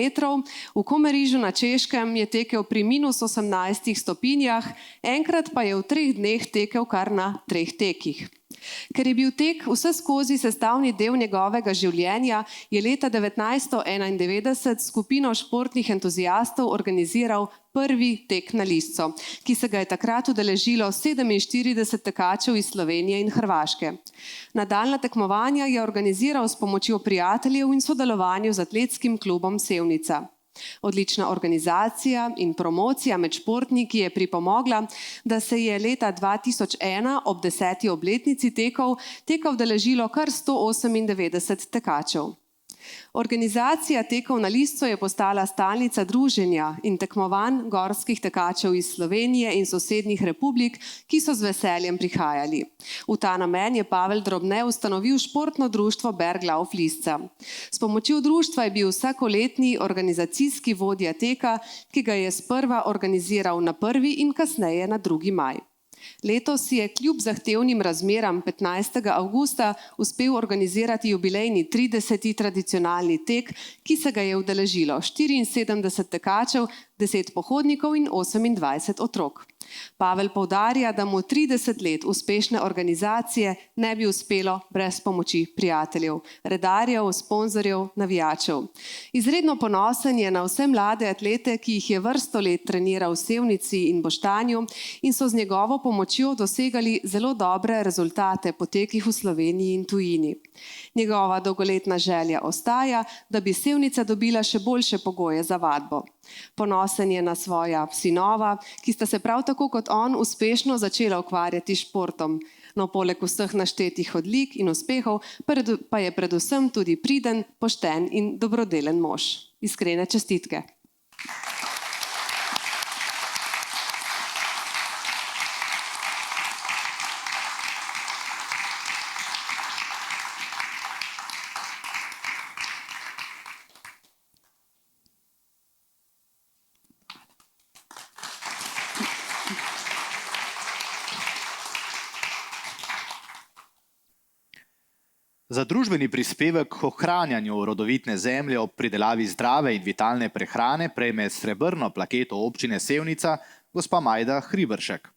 v Komerižu na Češkem je tekel pri -18 stopinjah, enkrat pa je v 3 dneh tekel kar na 3 tekih. Ker je bil tek vseskozi sestavni del njegovega življenja, je leta 1991 skupino športnih entuziastov organiziral prvi tek na Lisco, ki se ga je takrat udeležilo 47 tekačev iz Slovenije in Hrvaške. Nadaljnja tekmovanja je organiziral s pomočjo prijateljev in sodelovanju z atletskim klubom Sevnica. Odlična organizacija in promocija med športniki je pripomogla, da se je leta 2001 ob 10. obletnici tekov udeležilo kar 198 tekačev. Organizacija tekov na Lisco je postala stalnica druženja in tekmovanj gorskih tekačev iz Slovenije in sosednjih republik, ki so z veseljem prihajali. V ta namen je Pavel Drobne ustanovil športno društvo Berglauf Lisca. S pomočjo društva je bil vsakoletni organizacijski vodja teka, ki ga je sprva organiziral na 1. in kasneje na 2. maj. Letos je kljub zahtevnim razmeram 15. avgusta uspel organizirati jubilejni 30. tradicionalni tek, ki se ga je udeležilo 74 tekačev, 10 pohodnikov in 28 otrok. Pavel poudarja, da mu 30 let uspešne organizacije ne bi uspelo brez pomoči prijateljev, redarjev, sponzorjev, navijačev. Izredno ponosen je na vse mlade atlete, ki jih je vrsto let treniral v Sevnici in Boštanju in so z njegovo pomočjo dosegali zelo dobre rezultate po tekih v Sloveniji in tujini. Njegova dolgoletna želja ostaja, da bi Sevnica dobila še boljše pogoje za vadbo. Ponosen je na svoja sinova, ki sta se prav tako kot on uspešno začela ukvarjati s športom. No, poleg vseh naštetih odlik in uspehov pa je predvsem tudi priden, pošten in dobrodelen mož. Iskrene čestitke. Za družbeni prispevek k ohranjanju rodovitne zemlje ob pridelavi zdrave in vitalne prehrane prejme srebrno plaketo občine Sevnica gospa Majda Hriberšek.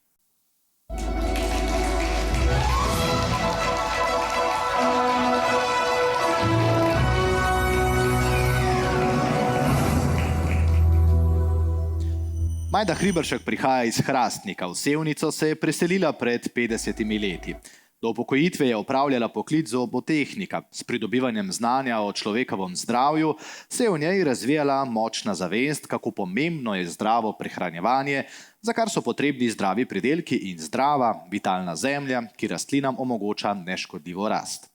Majda Hriberšek prihaja iz Hrastnika. V Sevnico se je preselila pred 50 leti. Do upokojitve je opravljala poklic zoobotehnika. S pridobivanjem znanja o človekovem zdravju se je v njej razvijala močna zavest, kako pomembno je zdravo prehranjevanje, za kar so potrebni zdravi pridelki in zdrava, vitalna zemlja, ki rastlinam omogoča neškodljivo rast.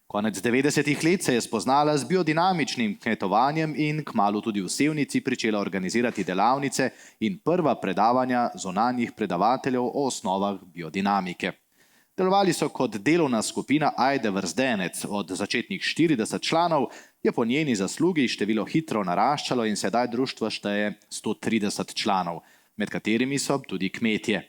Konec 90-ih let se je spoznala z biodinamičnim kmetovanjem in kmalu tudi v Sevnici pričela organizirati delavnice in prva predavanja zunanjih predavateljev o osnovah biodinamike. Delovali so kot delovna skupina Ajde Vrzdенec. Od začetnih 40 članov je po njeni zaslugi število hitro naraščalo in sedaj društvo šteje 130 članov, med katerimi so tudi kmetje.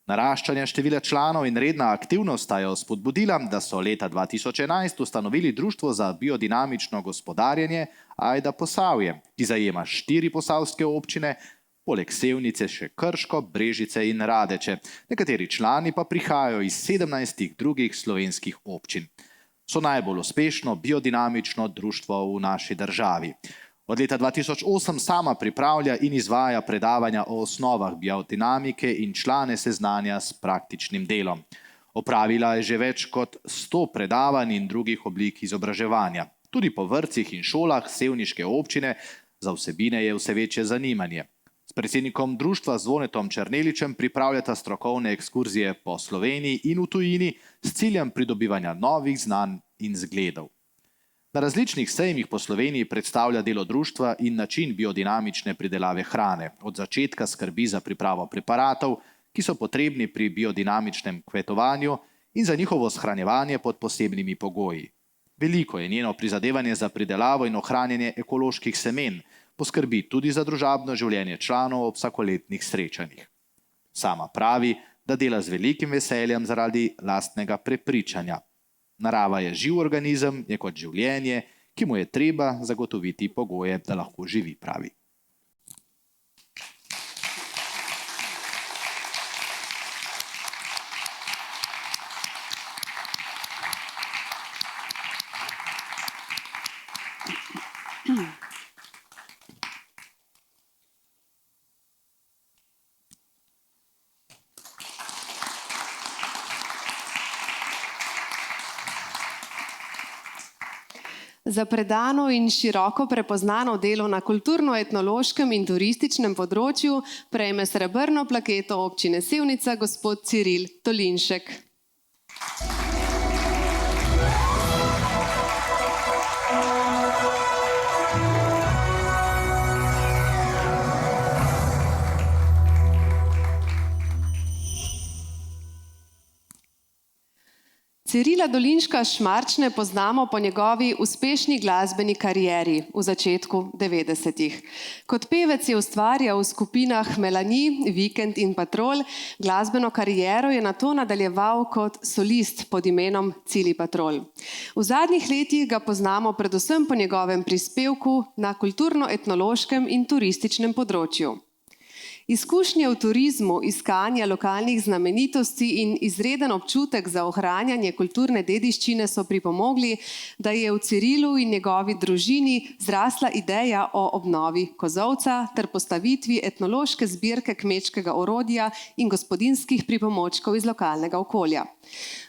Naraščanje števila članov in redna aktivnost sta jo spodbudila, da so leta 2011 ustanovili Društvo za biodinamično gospodarjenje Ajda Posavje, ki zajema 4 posavske občine, poleg Sevnice še Krško, Brežice in Radeče. Nekateri člani pa prihajajo iz 17 drugih slovenskih občin. So najbolj uspešno biodinamično društvo v naši državi. Od leta 2008 sama pripravlja in izvaja predavanja o osnovah biodinamike in člane seznanja s praktičnim delom. Opravila je že več kot 100 predavanj in drugih oblik izobraževanja. Tudi po vrtcih in šolah sevniške občine za vsebine je vse večje zanimanje. S predsednikom društva Zvonetom Černeličem pripravljata strokovne ekskurzije po Sloveniji in v tujini s ciljem pridobivanja novih znanj in zgledov. Na različnih sejmih po Sloveniji predstavlja delo društva in način biodinamične pridelave hrane, od začetka skrbi za pripravo preparatov, ki so potrebni pri biodinamičnem kmetovanju in za njihovo shranjevanje pod posebnimi pogoji. Veliko je njeno prizadevanje za pridelavo in ohranjanje ekoloških semen, poskrbi tudi za družabno življenje članov ob vsakoletnih srečanjih. Sama pravi, da dela z velikim veseljem zaradi lastnega prepričanja. Narava je živ organizem, je kot življenje, ki mu je treba zagotoviti pogoje, da lahko živi, pravi. Za predano in široko prepoznano delo na kulturno-etnološkem in turističnem področju prejme srebrno plaketo občine Sevnica gospod Ciril Dolinšek. Cirila Dolinška Šmarčne poznamo po njegovi uspešni glasbeni karieri v začetku 90-ih. Kot pevec je ustvarjal v skupinah Melani, Vikend in Patrol, glasbeno kariero je nato nadaljeval kot solist pod imenom Cili Patrol. V zadnjih letih ga poznamo predvsem po njegovem prispevku na kulturno-etnološkem in turističnem področju. Izkušnje v turizmu, iskanja lokalnih znamenitosti in izreden občutek za ohranjanje kulturne dediščine so pripomogli, da je v Cirilu in njegovi družini zrasla ideja o obnovi kozolca ter postavitvi etnološke zbirke kmečkega orodja in gospodinjskih pripomočkov iz lokalnega okolja.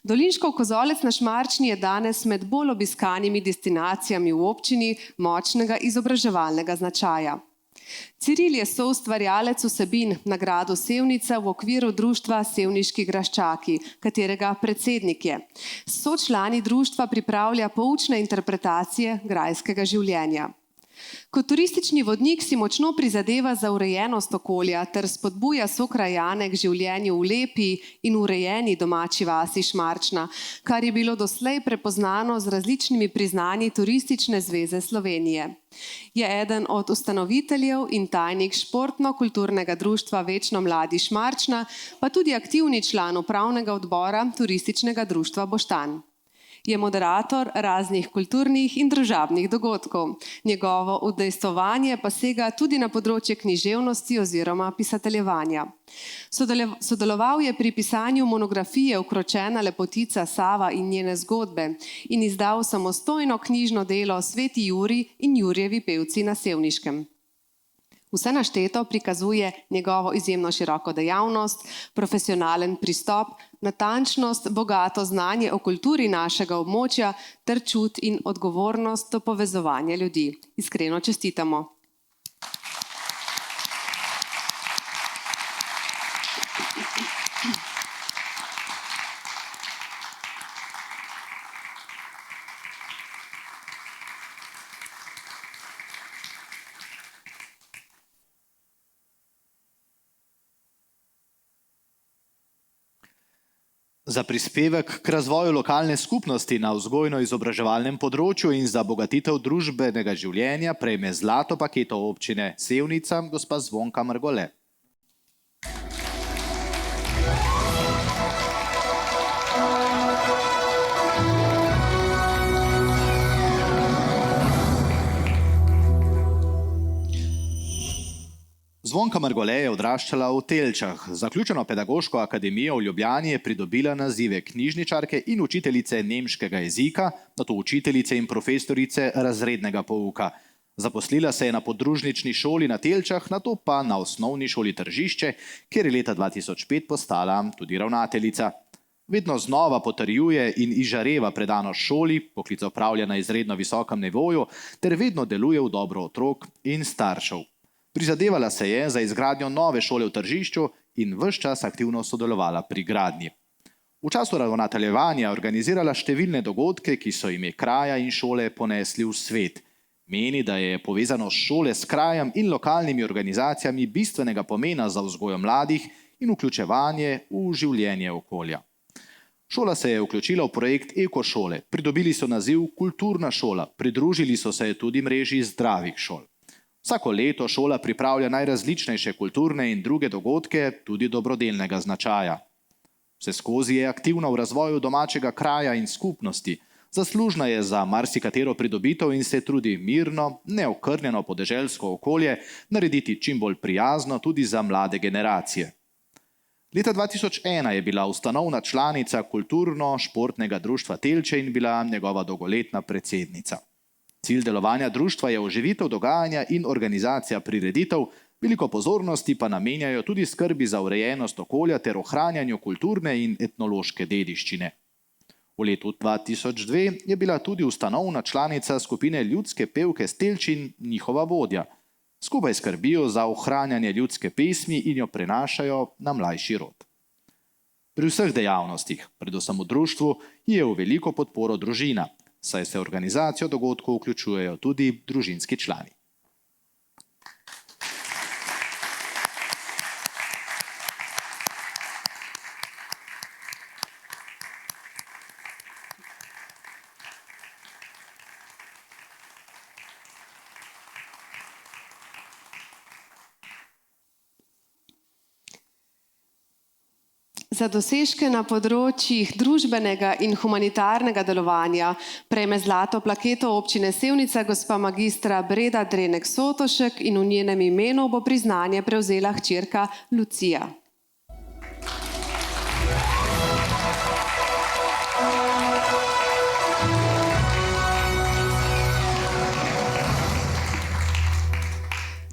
Dolinškov kozolec na Šmarčni je danes med bolj obiskanimi destinacijami v občini močnega izobraževalnega značaja. Ciril je soustvarjalec vsebin na gradu Sevnica v okviru društva Sevniški graščaki, katerega predsednik je. Sočlani društva pripravlja poučne interpretacije grajskega življenja. Kot turistični vodnik si močno prizadeva za urejenost okolja ter spodbuja sokrajane k življenju v lepi in urejeni domači vasi Šmarčna, kar je bilo doslej prepoznano z različnimi priznanji Turistične zveze Slovenije. Je eden od ustanoviteljev in tajnik športno-kulturnega društva Večno mladi Šmarčna, pa tudi aktivni član upravnega odbora Turističnega društva Boštanj. Je moderator raznih kulturnih in družabnih dogodkov. Njegovo udejstvovanje pa sega tudi na področje književnosti oziroma pisateljevanja. Sodeloval je pri pisanju monografije Ukročena lepotica Sava in njene zgodbe in izdal samostojno knjižno delo Sveti Jurij in Jurjevi pevci na Sevniškem. Vse našteto prikazuje njegovo izjemno široko dejavnost, profesionalen pristop, natančnost, bogato znanje o kulturi našega območja ter čut in odgovornost do povezovanja ljudi. Iskreno čestitamo. Za prispevek k razvoju lokalne skupnosti na vzgojno-izobraževalnem področju in za bogatitev družbenega življenja prejme zlato paketo občine Sevnica gospa Zvonka Mrgole. Zvonka Mrgole je odraščala v Telčah. Zaključeno pedagoško akademijo v Ljubljani je pridobila nazive knjižničarke in učiteljice nemškega jezika, nato učiteljice in profesorice razrednega pouka. Zaposlila se je na podružnični šoli na Telčah, nato pa na osnovni šoli Tržišče, kjer je leta 2005 postala tudi ravnateljica. Vedno znova potrjuje in izžareva predanost šoli, poklic opravlja na izredno visokem nivoju ter vedno deluje v dobro otrok in staršev. Prizadevala se je za izgradnjo nove šole v Tržišču in ves čas aktivno sodelovala pri gradnji. V času ravnateljevanja organizirala številne dogodke, ki so ime kraja in šole ponesli v svet. Meni, da je povezanost šole s krajem in lokalnimi organizacijami bistvenega pomena za vzgojo mladih in vključevanje v življenje okolja. Šola se je vključila v projekt Ekošole, pridobili so naziv Kulturna šola, pridružili so se tudi mreži zdravih šol. Vsako leto šola pripravlja najrazličnejše kulturne in druge dogodke, tudi dobrodelnega značaja. Vseskozi je aktivna v razvoju domačega kraja in skupnosti. Zaslužna je za marsikatero pridobitev in se trudi mirno, neokrnjeno podeželsko okolje narediti čim bolj prijazno tudi za mlade generacije. Leta 2001 je bila ustanovna članica Kulturno-športnega društva Telče in bila njegova dolgoletna predsednica. Cilj delovanja društva je oživitev dogajanja in organizacija prireditev, veliko pozornosti pa namenjajo tudi skrbi za urejenost okolja ter ohranjanju kulturne in etnološke dediščine. V letu 2002 je bila tudi ustanovna članica skupine Ljudske pevke s Telč in njihova vodja. Skupaj skrbijo za ohranjanje ljudske pesmi in jo prenašajo na mlajši rod. Pri vseh dejavnostih, predvsem v društvu, je v veliko podporo družina, saj se v organizacijo dogodkov vključujejo tudi družinski člani. Za dosežke na področjih družbenega in humanitarnega delovanja prejme zlato plaketo občine Sevnica gospa magistra Breda Drenek Sotošek in v njenem imenu bo priznanje prevzela hčerka Lucija.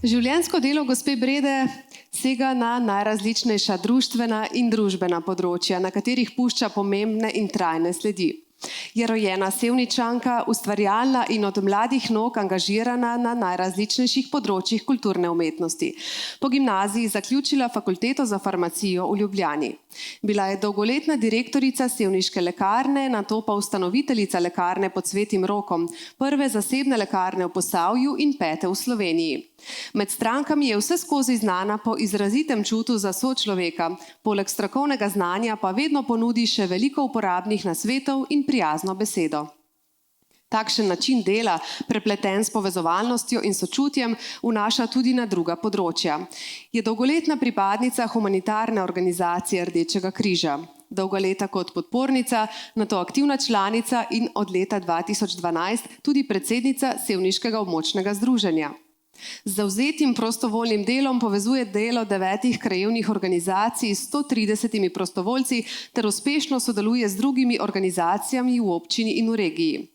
Življenjsko delo gospe Brede sega na najrazličnejša društvena in družbena področja, na katerih pušča pomembne in trajne sledi. Je rojena Sevničanka, ustvarjalna in od mladih nog angažirana na najrazličnejših področjih kulturne umetnosti. Po gimnaziji zaključila fakulteto za farmacijo v Ljubljani. Bila je dolgoletna direktorica sevniške lekarne, nato pa ustanoviteljica lekarne pod Svetim Rokom, prve zasebne lekarne v Posavju in 5. v Sloveniji. Med strankami je vseskozi znana po izrazitem čutu za sočloveka, poleg strokovnega znanja pa vedno ponudi še veliko uporabnih nasvetov in prijazno besedo. Takšen način dela, prepleten s povezovalnostjo in sočutjem, vnaša tudi na druga področja. Je dolgoletna pripadnica humanitarne organizacije Rdečega križa. Dolga leta kot podpornica, nato aktivna članica in od leta 2012 tudi predsednica Sevniškega območnega združenja. Z zavzetim prostovoljnim delom povezuje delo 9 krajevnih organizacij s 130 prostovoljci ter uspešno sodeluje z drugimi organizacijami v občini in v regiji.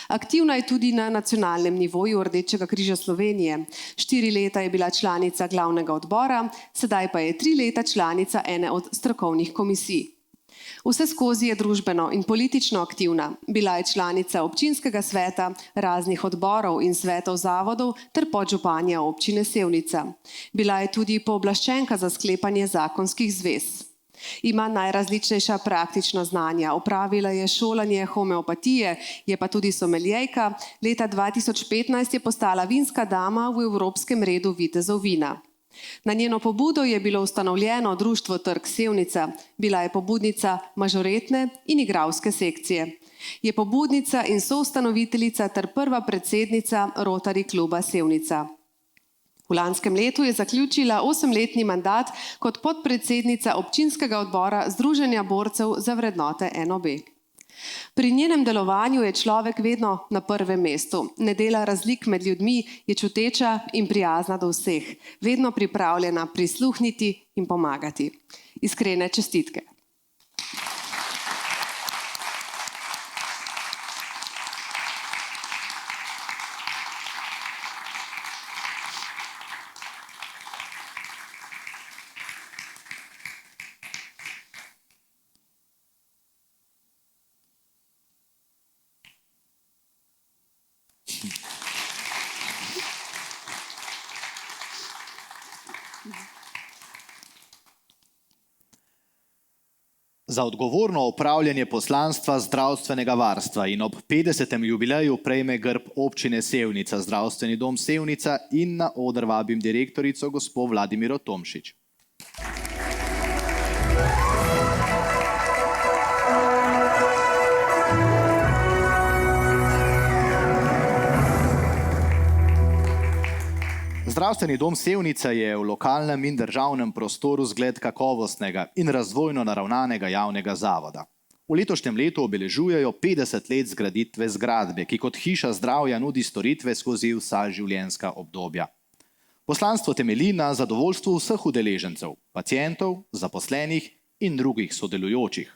Aktivna je tudi na nacionalnem nivoju Rdečega križa Slovenije. 4 leta je bila članica glavnega odbora, sedaj pa je 3 leta članica ene od strokovnih komisij. Vseskozi je družbeno in politično aktivna. Bila je članica občinskega sveta, raznih odborov in svetov zavodov ter podžupanja občine Sevnica. Bila je tudi pooblaščenka za sklepanje zakonskih zvez. Ima najrazličnejša praktična znanja. Opravila je šolanje homeopatije, je pa tudi someljejka. Leta 2015 je postala vinska dama v Evropskem redu vitezov vina. Na njeno pobudo je bilo ustanovljeno društvo Trg Sevnica. Bila je pobudnica mažoretne in igralske sekcije. Je pobudnica in soustanoviteljica ter prva predsednica Rotary kluba Sevnica. V lanskem letu je zaključila 8-letni mandat kot podpredsednica občinskega odbora Združenja borcev za vrednote NOB. Pri njenem delovanju je človek vedno na prvem mestu. Ne dela razlik med ljudmi, je čuteča in prijazna do vseh. Vedno pripravljena prisluhniti in pomagati. Iskrene čestitke. Za odgovorno opravljanje poslanstva zdravstvenega varstva in ob 50. jubileju prejme grb občine Sevnica, Zdravstveni dom Sevnica in na oder vabim direktorico gospo Vladimiro Tomšič. Zdravstveni dom Sevnica je v lokalnem in državnem prostoru zgled kakovostnega in razvojno naravnanega javnega zavoda. V letošnjem letu obeležujejo 50 let zgraditve zgradbe, ki kot hiša zdravja nudi storitve skozi vsa življenjska obdobja. Poslanstvo temelji na zadovoljstvu vseh udeležencev, pacientov, zaposlenih in drugih sodelujočih.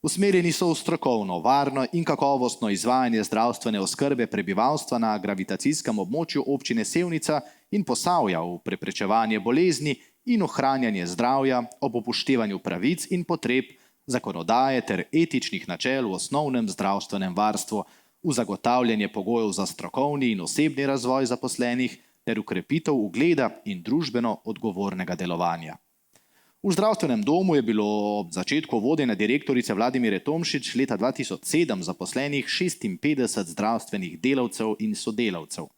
Usmerjeni so v strokovno, varno in kakovostno izvajanje zdravstvene oskrbe prebivalstva na gravitacijskem območju občine Sevnica in Posavja v preprečevanje bolezni in ohranjanje zdravja ob upoštevanju pravic in potreb zakonodaje ter etičnih načel v osnovnem zdravstvenem varstvu, v zagotavljanje pogojev za strokovni in osebni razvoj zaposlenih ter ukrepitev ugleda in družbeno odgovornega delovanja. V zdravstvenem domu je bilo ob začetku vodenja direktorice Vladimire Tomšič leta 2007 zaposlenih 56 zdravstvenih delavcev in sodelavcev.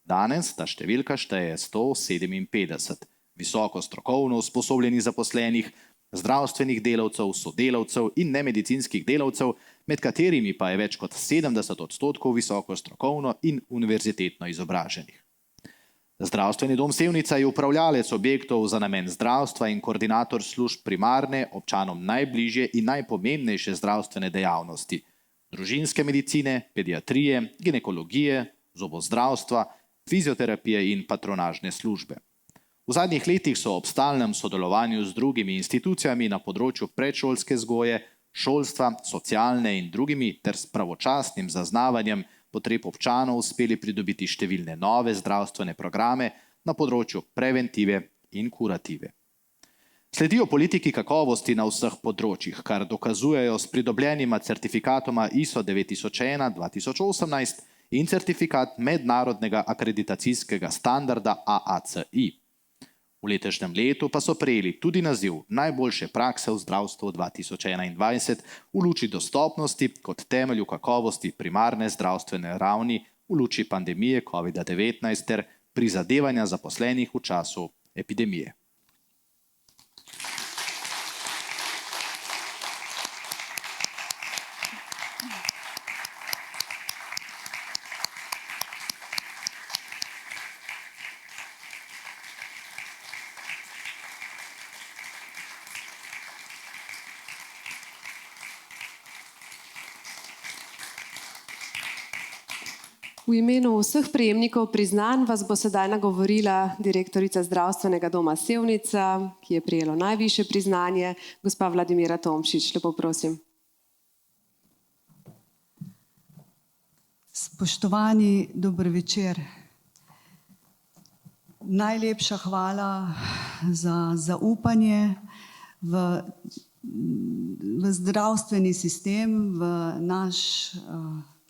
Danes ta številka šteje 157 visoko strokovno usposobljenih zaposlenih, zdravstvenih delavcev, sodelavcev in nemedicinskih delavcev, med katerimi pa je več kot 70% visoko strokovno in univerzitetno izobraženih. Zdravstveni dom Sevnica je upravljalec objektov za namen zdravstva in koordinator služb primarne, občanom najbližje in najpomembnejše zdravstvene dejavnosti: družinske medicine, pediatrije, ginekologije, zobozdravstva, fizioterapije in patronažne službe. V zadnjih letih so ob stalnem sodelovanju z drugimi institucijami na področju predšolske vzgoje, šolstva, socialne in drugimi ter s pravočasnim zaznavanjem potreb občanov uspeli pridobiti številne nove zdravstvene programe na področju preventive in kurative. Sledijo politiki kakovosti na vseh področjih, kar dokazujejo s pridobljenima certifikatoma ISO 9001-2018 in certifikat mednarodnega akreditacijskega standarda AACI. V letošnjem letu pa so prejeli tudi naziv najboljše prakse v zdravstvu 2021 v luči dostopnosti kot temelju kakovosti primarne zdravstvene ravni v luči pandemije COVID-19 ter prizadevanja zaposlenih v času epidemije. V imenu vseh prejemnikov priznanj vas bo sedaj nagovorila direktorica Zdravstvenega doma Sevnica, ki je prejelo najvišje priznanje, gospa Vladimira Tomšič. Lepo prosim. Spoštovani, dober večer. Najlepša hvala za zaupanje v zdravstveni sistem, v naš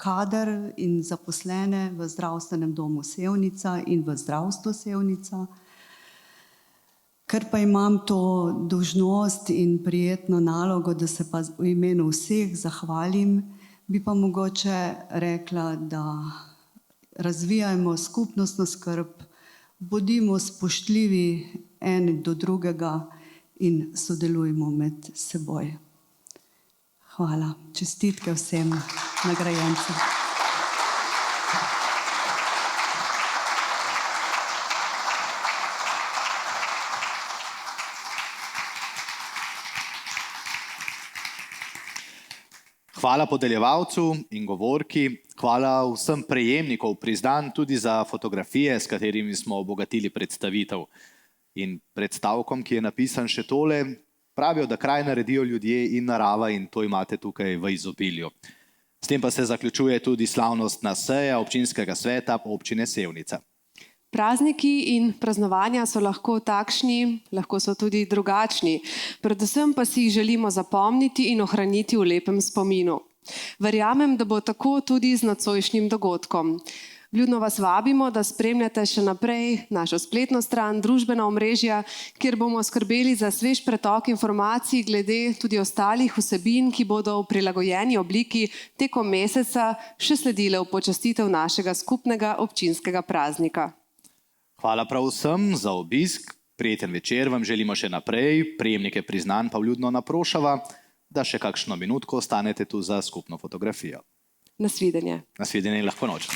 kader in zaposlene v Zdravstvenem domu Sevnica in v zdravstvu Sevnica. Ker pa imam to dolžnost in prijetno nalogo, da se pa v imenu vseh zahvalim, bi pa mogoče rekla, da razvijajmo skupnostno skrb, bodimo spoštljivi eni do drugega in sodelujmo med seboj. Hvala. Čestitke vsem nagrajencem. Hvala podeljevalcu in govorki, hvala vsem prejemnikov priznanj tudi za fotografije, s katerimi smo obogatili predstavitev. In predstavkom, ki je napisan še tole, pravijo, da kraj naredijo ljudje in narava in to imate tukaj v izobilju. S tem pa se zaključuje tudi slavnostna seja občinskega sveta občine Sevnica. Prazniki in praznovanja so lahko takšni, lahko so tudi drugačni. Predvsem pa si jih želimo zapomniti in ohraniti v lepem spominu. Verjamem, da bo tako tudi z nocojšnjim dogodkom. Vljudno vas vabimo, da spremljate še naprej našo spletno stran, družbena omrežja, kjer bomo skrbeli za svež pretok informacij glede tudi ostalih vsebin, ki bodo v prilagojeni obliki tekom meseca še sledile v počastitev našega skupnega občinskega praznika. Hvala prav vsem za obisk. Prijeten večer vam želimo še naprej. Prejemnike priznanj pa vljudno naprošava, da še kakšno minutko ostanete tu za skupno fotografijo. Nasvidenje. Nasvidenje in lahko noč.